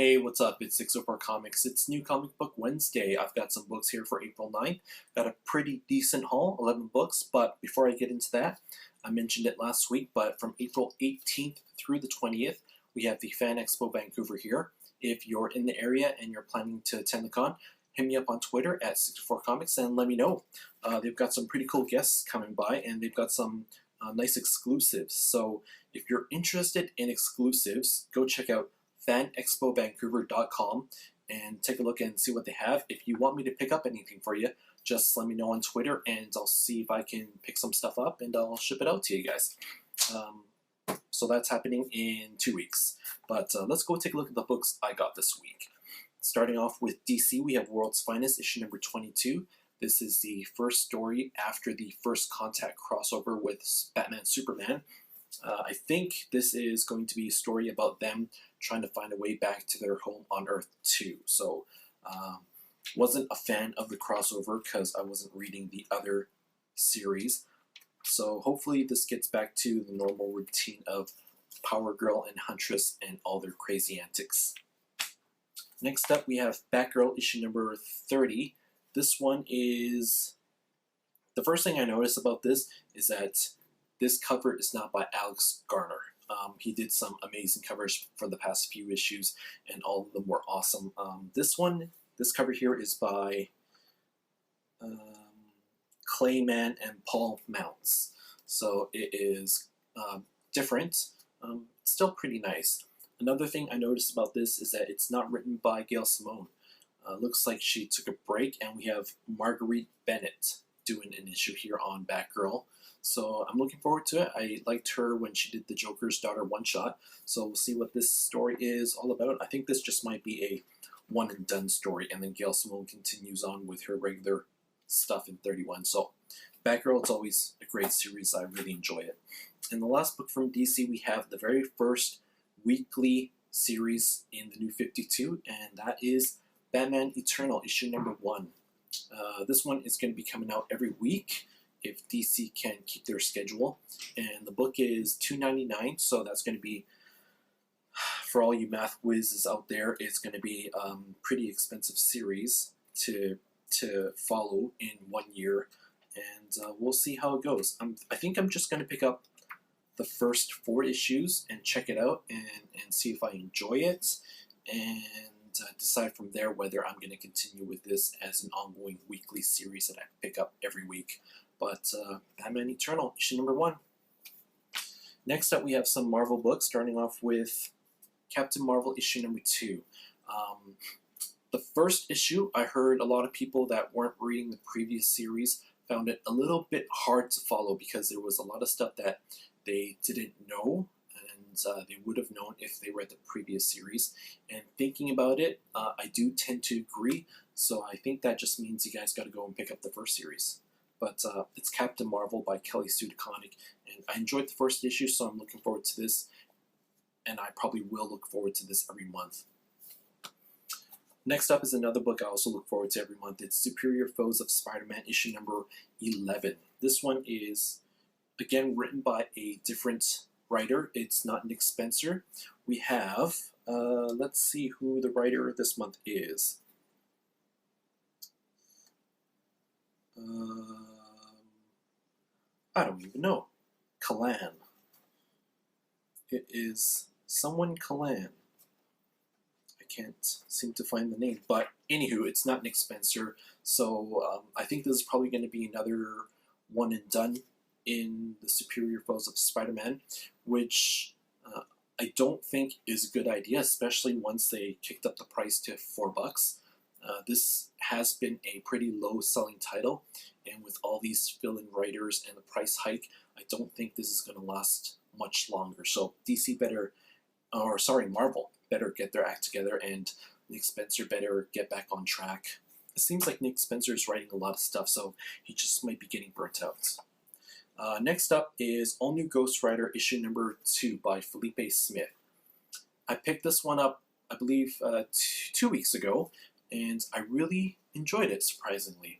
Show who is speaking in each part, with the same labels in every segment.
Speaker 1: Hey, what's up? It's 604 Comics. It's New Comic Book Wednesday. I've got some books here for April 9th. Got a pretty decent haul, 11 books, but before I get into that, I mentioned it last week, but from April 18th through the 20th, we have the Fan Expo Vancouver here. If you're in the area and you're planning to attend the con, hit me up on Twitter at 604comics and let me know. They've got some pretty cool guests coming by, and they've got some nice exclusives. So if you're interested in exclusives, go check out fanexpovancouver.com and take a look and see what they have. If you want me to pick up anything for you, just let me know on Twitter and I'll see if I can pick some stuff up and I'll ship it out to you guys. So that's happening in 2 weeks. But let's go take a look at the books I got this week. Starting off with DC, we have World's Finest, issue number 22. This is the first story after the First Contact crossover with Batman Superman. I think this is going to be a story about them trying to find a way back to their home on Earth too. So, wasn't a fan of the crossover because I wasn't reading the other series. So hopefully this gets back to the normal routine of Power Girl and Huntress and all their crazy antics. Next up we have Batgirl issue number 30. This one is... The first thing I noticed about this is that this cover is not by Alex Garner. He did some amazing covers for the past few issues, and all of them were awesome. This cover here is by Clayman and Paul Mounts. So it is different, still pretty nice. Another thing I noticed about this is that it's not written by Gail Simone. Looks like she took a break, and we have Marguerite Bennett doing an issue here on Batgirl. So I'm looking forward to it. I liked her when she did the Joker's Daughter one-shot, so we'll see what this story is all about. I think this just might be a one-and-done story, and then Gail Simone continues on with her regular stuff in 31. So Batgirl, it's always a great series. I really enjoy it. And the last book from DC, we have the very first weekly series in the New 52, and that is Batman Eternal, issue number 1. This one is going to be coming out every week if DC can keep their schedule, and the book is $2.99, so that's going to be, for all you math whizzes out there, it's going to be a pretty expensive series to follow in 1 year, and we'll see how it goes. I think I'm just going to pick up the first 4 issues and check it out and see if I enjoy it, and decide from there whether I'm going to continue with this as an ongoing weekly series that I pick up every week. But Batman Eternal, issue number 1. Next up we have some Marvel books, starting off with Captain Marvel issue number 2. The first issue, I heard a lot of people that weren't reading the previous series found it a little bit hard to follow because there was a lot of stuff that they didn't know, and they would have known if they read the previous series. And thinking about it, I do tend to agree, so I think that just means you guys got to go and pick up the first series. But it's Captain Marvel by Kelly Sue DeConnick, and I enjoyed the first issue, so I'm looking forward to this, and I probably will look forward to this every month. Next up is another book I also look forward to every month. It's Superior Foes of Spider-Man, issue number 11. This one is, again, written by a different writer. It's not Nick Spencer. We have, let's see who the writer this month is. I don't even know. Kalan. It is someone Kalan. I can't seem to find the name, but anywho, it's not Nick Spencer, so I think this is probably going to be another one and done in the Superior Foes of Spider-Man, which I don't think is a good idea, especially once they kicked up the price to $4. This has been a pretty low-selling title, and with all these fill-in writers and the price hike, I don't think this is going to last much longer. So Marvel better get their act together, and Nick Spencer better get back on track. It seems like Nick Spencer is writing a lot of stuff, so he just might be getting burnt out. Next up is All New Ghost Rider issue number 2 by Felipe Smith. I picked this one up, I believe, 2 weeks ago, and I really enjoyed it, surprisingly.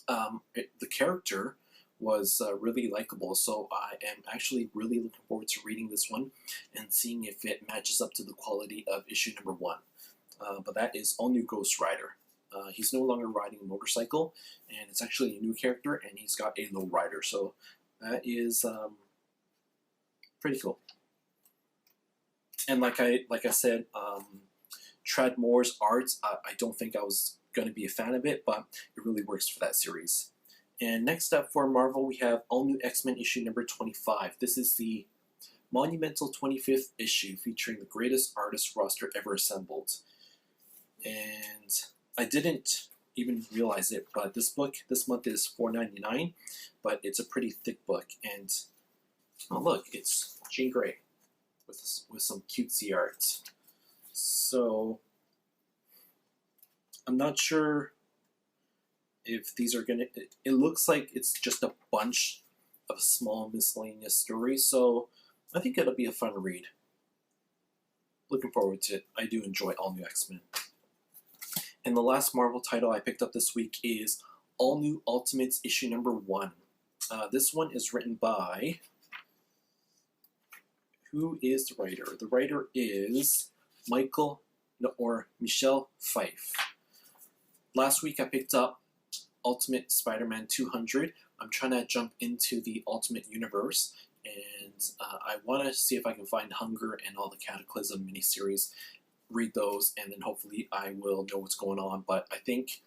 Speaker 1: The character was really likable. So I am actually really looking forward to reading this one and seeing if it matches up to the quality of issue number 1. But that is all new Ghost Rider. He's no longer riding a motorcycle, and it's actually a new character, and he's got a low rider. So that is pretty cool. And like I said, Trad Moore's art, I don't think I was going to be a fan of it, but it really works for that series. And next up for Marvel, we have All New X-Men issue number 25. This is the monumental 25th issue featuring the greatest artist roster ever assembled. And I didn't even realize it, but this book this month is $4.99, but it's a pretty thick book. And oh look, it's Jean Grey with some cutesy art. So I'm not sure if these are gonna. It looks like it's just a bunch of small miscellaneous stories, so I think it'll be a fun read. Looking forward to it. I do enjoy All New X-Men. And the last Marvel title I picked up this week is All New Ultimates issue number 1. This one is written by, who is the writer? The writer is Michelle Pfeiffer. Last week I picked up Ultimate Spider-Man 200. I'm trying to jump into the Ultimate Universe, and I want to see if I can find Hunger and all the Cataclysm miniseries, read those, and then hopefully I will know what's going on. But I think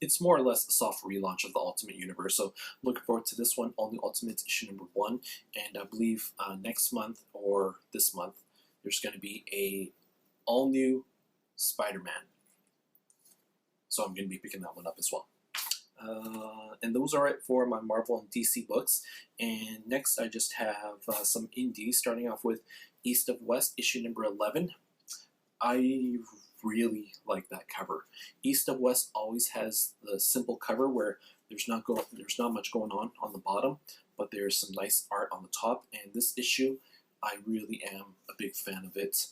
Speaker 1: it's more or less a soft relaunch of the Ultimate Universe. So I'm looking forward to this one, All New Ultimates issue number 1, and I believe next month or this month there's going to be a all new Spider-Man. So I'm going to be picking that one up as well. And those are it for my Marvel and DC books. And next I just have some indies, starting off with East of West issue number 11. I really like that cover. East of West always has the simple cover where there's not much going on the bottom, but there's some nice art on the top. And this issue, I really am a big fan of it.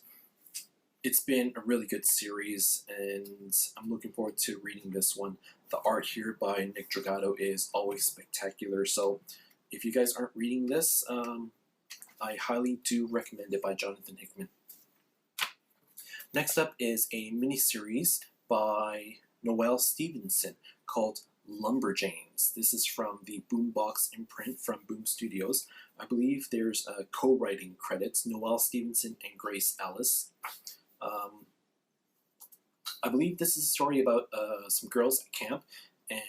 Speaker 1: It's been a really good series, and I'm looking forward to reading this one. The art here by Nick Dragato is always spectacular, so if you guys aren't reading this, I highly do recommend it, by Jonathan Hickman. Next up is a miniseries by Noelle Stevenson called Lumberjanes. This is from the Boombox imprint from Boom Studios. I believe there's co-writing credits, Noelle Stevenson and Grace Ellis. I believe this is a story about some girls at camp, and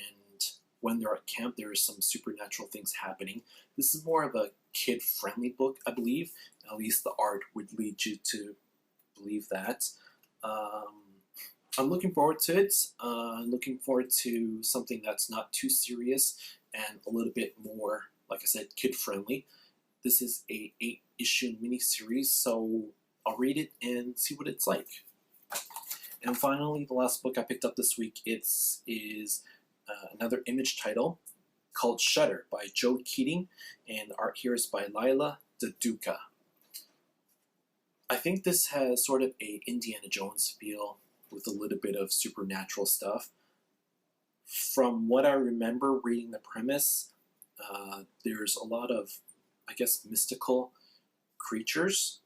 Speaker 1: when they're at camp, there are some supernatural things happening. This is more of a kid-friendly book, I believe. At least the art would lead you to believe that. I'm looking forward to it. Looking forward to something that's not too serious and a little bit more, like I said, kid-friendly. This is a 8-issue miniseries, so I'll read it and see what it's like. And finally, the last book I picked up this week is another Image title called Shutter by Joe Keating, and the art here is by Lila DeDuca. I think this has sort of a Indiana Jones feel with a little bit of supernatural stuff. From what I remember reading the premise, there's a lot of, I guess, mystical creatures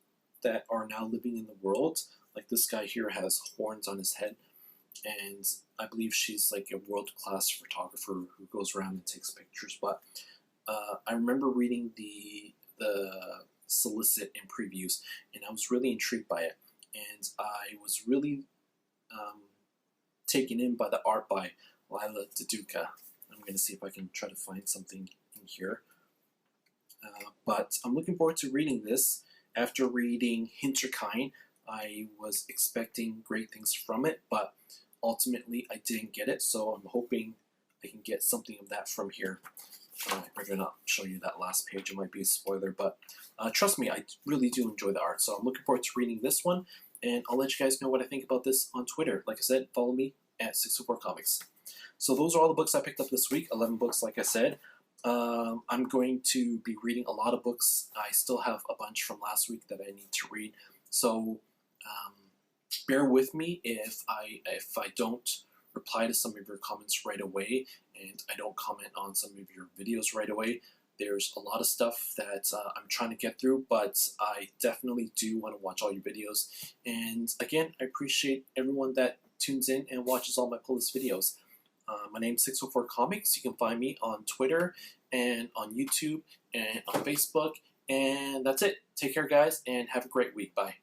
Speaker 1: that are now living in the world. Like this guy here has horns on his head, and I believe she's like a world-class photographer who goes around and takes pictures. But I remember reading the solicit and previews, and I was really intrigued by it, and I was really taken in by the art by Lila DeDuca. I'm going to see if I can try to find something in here. But I'm looking forward to reading this. After reading Hinterkind, I was expecting great things from it, but ultimately I didn't get it, so I'm hoping I can get something of that from here. I'm going to show you that last page. It might be a spoiler, but trust me, I really do enjoy the art, so I'm looking forward to reading this one, and I'll let you guys know what I think about this on Twitter. Like I said, follow me at 604comics. So those are all the books I picked up this week, 11 books like I said. I'm going to be reading a lot of books. I still have a bunch from last week that I need to read, so bear with me if I don't reply to some of your comments right away, and I don't comment on some of your videos right away. There's a lot of stuff that I'm trying to get through, but I definitely do want to watch all your videos. And again, I appreciate everyone that tunes in and watches all my playlist videos. My name's 604 Comics. You can find me on Twitter and on YouTube and on Facebook. And that's it. Take care, guys, and have a great week. Bye.